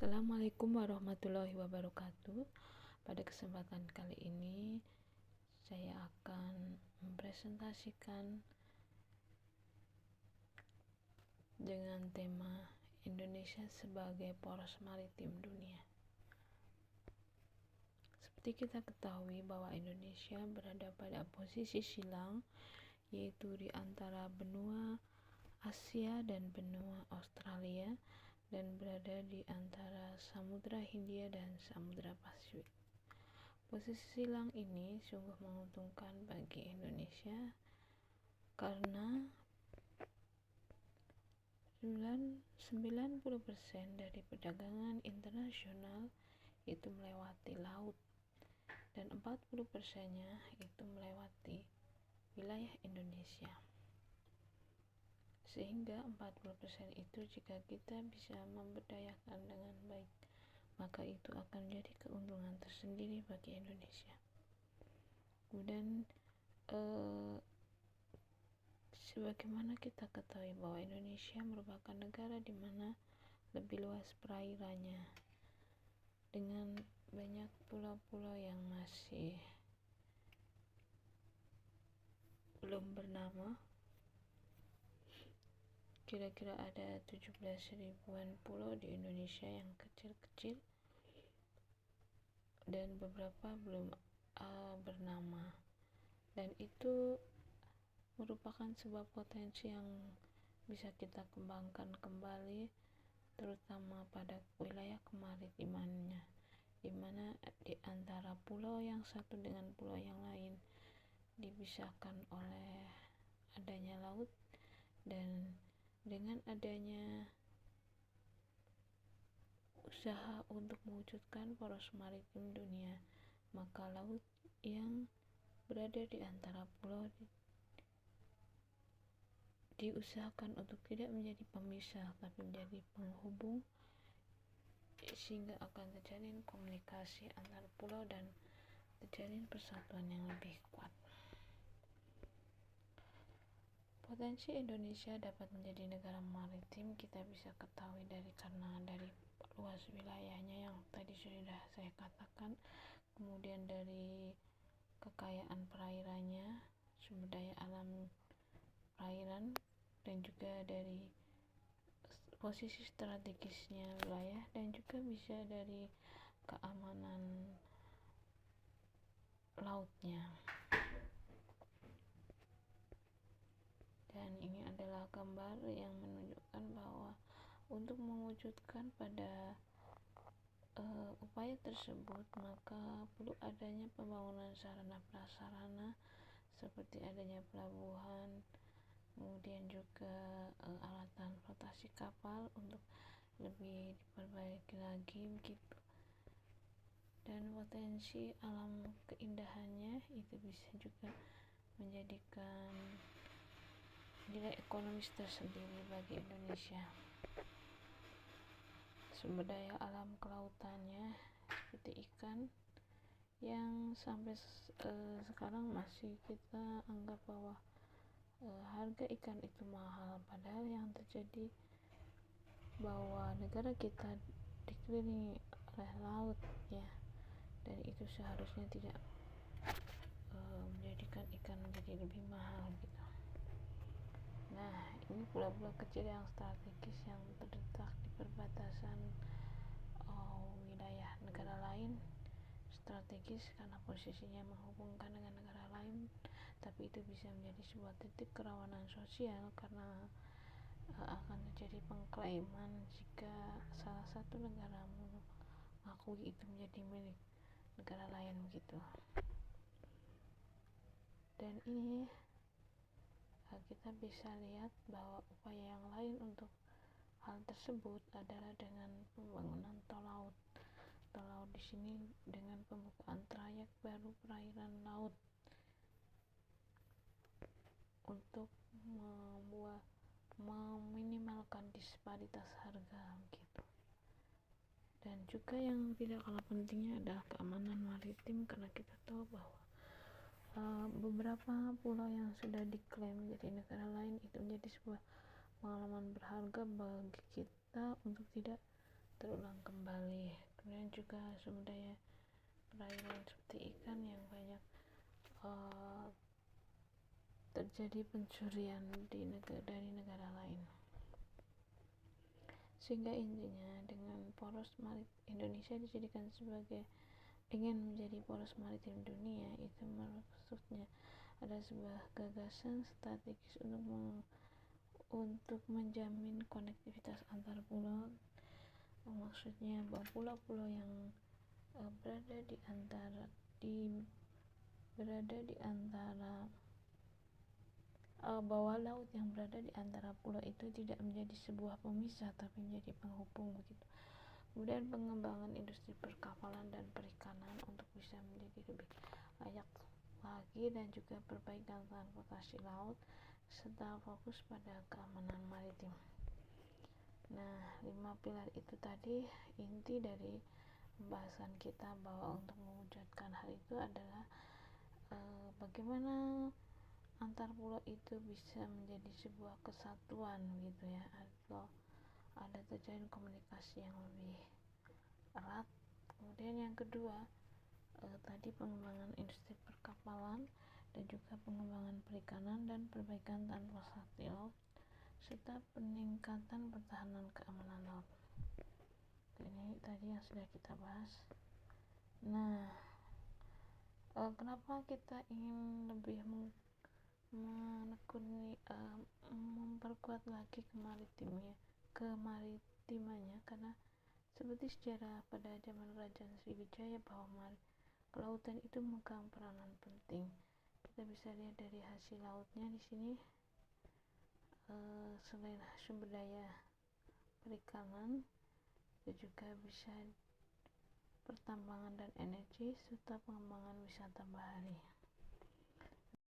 Assalamualaikum warahmatullahi wabarakatuh. Pada kesempatan kali ini saya akan mempresentasikan dengan tema Indonesia sebagai poros maritim dunia. Seperti kita ketahui bahwa Indonesia berada pada posisi silang, yaitu di antara benua Asia dan benua Australia, dan berada di antara Samudra Hindia dan Samudra Pasifik. Posisi silang ini sungguh menguntungkan bagi Indonesia karena 90% dari perdagangan internasional itu melewati laut dan 40%-nya itu melewati wilayah Indonesia. Sehingga 40% itu jika kita bisa memberdayakan dengan baik, maka itu akan menjadi keuntungan tersendiri bagi Indonesia. Kemudian sebagaimana kita ketahui bahwa Indonesia merupakan negara di mana lebih luas perairannya dengan banyak pulau-pulau yang masih belum bernama. Kira-kira ada 17 ribuan pulau di Indonesia yang kecil-kecil dan beberapa belum bernama, dan itu merupakan sebuah potensi yang bisa kita kembangkan kembali, terutama pada wilayah kemaritimannya, di mana di antara pulau yang satu dengan pulau yang lain dipisahkan oleh adanya laut, dan dengan adanya usaha untuk mewujudkan poros maritim dunia, maka laut yang berada di antara pulau diusahakan untuk tidak menjadi pemisah tapi menjadi penghubung, sehingga akan terjalin komunikasi antar pulau dan terjalin persatuan yang lebih kuat. Potensi Indonesia dapat menjadi negara maritim kita bisa ketahui karena dari luas wilayahnya yang tadi sudah saya katakan, kemudian dari kekayaan perairannya, sumber daya alam perairan, dan juga dari posisi strategisnya wilayah, dan juga bisa dari keamanan lautnya. Dan ini adalah gambar yang menunjukkan bahwa untuk mewujudkan pada upaya tersebut, maka perlu adanya pembangunan sarana prasarana seperti adanya pelabuhan, kemudian juga alat transportasi kapal untuk lebih diperbaiki lagi begitu. Dan potensi alam keindahannya itu bisa juga menjadikan nilai ekonomis tersendiri bagi Indonesia. Sumber daya alam kelautannya seperti ikan yang sampai sekarang masih kita anggap bahwa harga ikan itu mahal, padahal yang terjadi bahwa negara kita dikelilingi oleh laut ya, dan itu seharusnya tidak menjadikan ikan menjadi lebih mahal gitu. Nah, ini pulau-pulau kecil yang strategis yang terletak di perbatasan wilayah negara lain, strategis karena posisinya menghubungkan dengan negara lain, tapi itu bisa menjadi sebuah titik kerawanan sosial karena akan terjadi pengklaiman jika salah satu negara mengakui itu menjadi milik negara lain begitu. Dan ini kita bisa lihat bahwa upaya yang lain untuk hal tersebut adalah dengan pembangunan tol laut. Tol laut di sini dengan pembukaan trayek baru perairan laut untuk meminimalkan disparitas harga gitu. Dan juga yang tidak kalah pentingnya adalah keamanan maritim, karena kita tahu bahwa beberapa pulau yang sudah diklaim menjadi negara lain itu menjadi sebuah pengalaman berharga bagi kita untuk tidak terulang kembali. Kemudian juga sumber daya perairan seperti ikan yang banyak terjadi pencurian dari negara lain. Sehingga intinya dengan poros Indonesia dijadikan sebagai ingin menjadi poros maritim dunia, itu maksudnya ada sebuah gagasan strategis untuk menjamin konektivitas antar pulau. Maksudnya bahwa pulau-pulau yang berada di antara bawah laut yang berada di antara pulau itu tidak menjadi sebuah pemisah tapi menjadi penghubung begitu. Kemudian pengembangan industri perkapalan dan perikanan untuk bisa menjadi lebih layak lagi, dan juga perbaikan transportasi laut serta fokus pada keamanan maritim. Nah, 5 pilar itu tadi inti dari pembahasan kita, bahwa untuk mewujudkan hal itu adalah bagaimana antar pulau itu bisa menjadi sebuah kesatuan gitu ya, atau ada terjalin komunikasi yang lebih erat. Kemudian yang kedua tadi pengembangan industri perkapalan dan juga pengembangan perikanan dan perbaikan transportasi laut serta peningkatan pertahanan keamanan laut. Ini tadi yang sudah kita bahas. Nah, kenapa kita ingin lebih menekuni memperkuat lagi kemaritimannya, karena seperti sejarah pada zaman Kerajaan Sriwijaya bahwa kelautan itu memegang peranan penting. Kita bisa lihat dari hasil lautnya di sini, selain sumber daya perikanan, itu juga bisa pertambangan dan energi serta pengembangan wisata bahari.